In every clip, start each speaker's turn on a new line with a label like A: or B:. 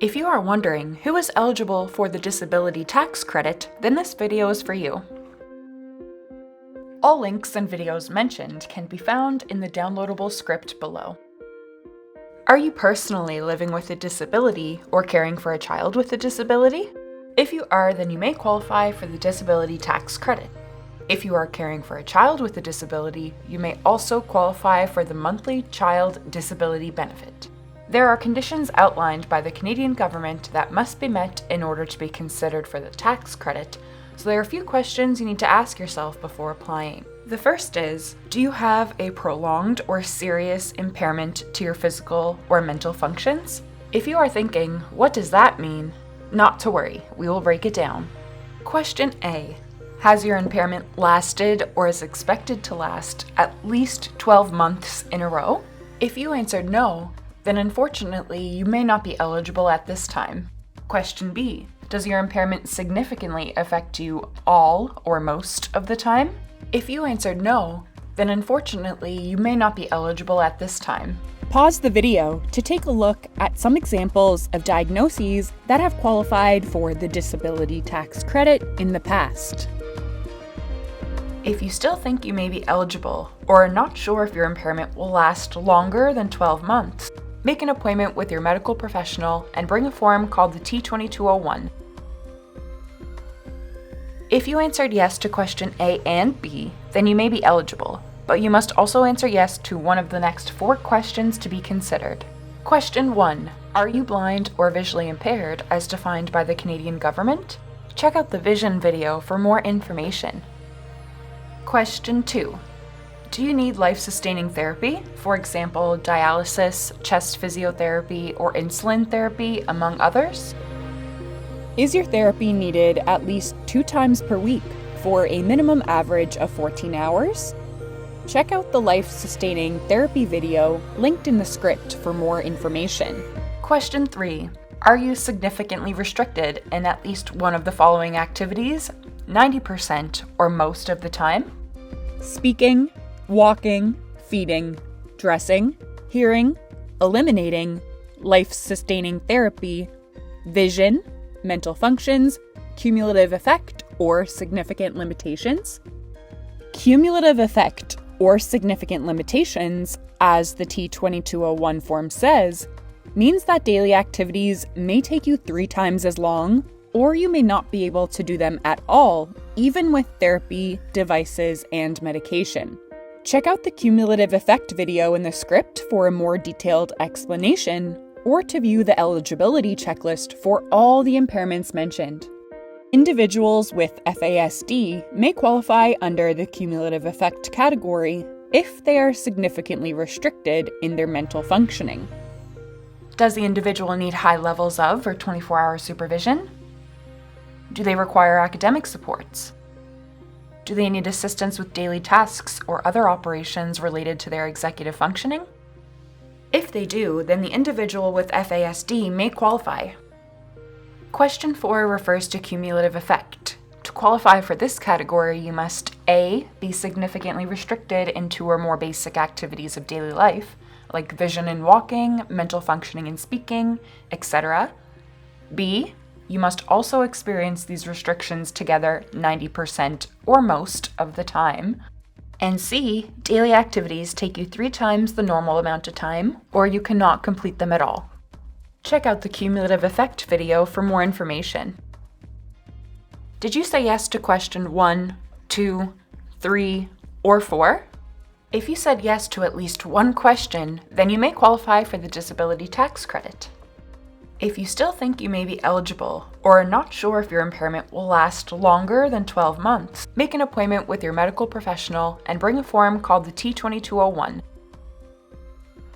A: If you are wondering who is eligible for the disability tax credit, then this video is for you. All links and videos mentioned can be found in the downloadable script below. Are you personally living with a disability or caring for a child with a disability? If you are, then you may qualify for the disability tax credit. If you are caring for a child with a disability, you may also qualify for the monthly child disability benefit. There are conditions outlined by the Canadian government that must be met in order to be considered for the tax credit, so there are a few questions you need to ask yourself before applying. The first is, do you have a prolonged or serious impairment to your physical or mental functions? If you are thinking, what does that mean? Not to worry, we will break it down. Question A. Has your impairment lasted or is expected to last at least 12 months in a row? If you answered no, then unfortunately you may not be eligible at this time. Question B. Does your impairment significantly affect you all or most of the time? If you answered no, then unfortunately you may not be eligible at this time.
B: Pause the video to take a look at some examples of diagnoses that have qualified for the disability tax credit in the past.
A: If you still think you may be eligible or are not sure if your impairment will last longer than 12 months, make an appointment with your medical professional and bring a form called the T2201. If you answered yes to question A and B, then you may be eligible, but you must also answer yes to one of the next 4 questions to be considered. Question 1. Are you blind or visually impaired as defined by the Canadian government? Check out the vision video for more information. Question 2. Do you need life-sustaining therapy, for example, dialysis, chest physiotherapy, or insulin therapy, among others?
B: Is your therapy needed at least 2 times per week for a minimum average of 14 hours? Check out the life-sustaining therapy video linked in the script for more information.
A: Question 3. Are you significantly restricted in at least one of the following activities, 90% or most of the time?
B: Speaking, walking, feeding, dressing, hearing, eliminating, life-sustaining therapy, vision, mental functions, cumulative effect or significant limitations. Cumulative effect or significant limitations, as the T2201 form says, means that daily activities may take you 3 times as long, or you may not be able to do them at all, even with therapy, devices, and medication. Check out the cumulative effect video in the script for a more detailed explanation, or to view the eligibility checklist for all the impairments mentioned. Individuals with FASD may qualify under the cumulative effect category if they are significantly restricted in their mental functioning.
A: Does the individual need high levels of or 24-hour supervision? Do they require academic supports? Do they need assistance with daily tasks or other operations related to their executive functioning? If they do, then the individual with FASD may qualify. Question 4 refers to cumulative effect. To qualify for this category, you must A. be significantly restricted in 2 or more basic activities of daily life, like vision and walking, mental functioning and speaking, etc. B. You must also experience these restrictions together 90% or most of the time. And C. Daily activities take you 3 times the normal amount of time, or you cannot complete them at all. Check out the cumulative effect video for more information. Did you say yes to question 1, 2, 3, or 4? If you said yes to at least 1 question, then you may qualify for the disability tax credit. If you still think you may be eligible or are not sure if your impairment will last longer than 12 months, make an appointment with your medical professional and bring a form called the T2201.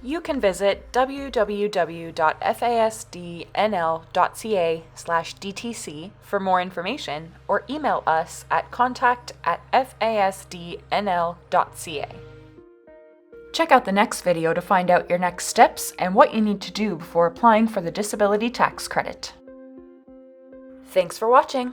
A: You can visit www.fasdNL.ca/DTC for more information or email us at contact@fasdNL.ca. Check out the next video to find out your next steps and what you need to do before applying for the disability tax credit. Thanks for watching!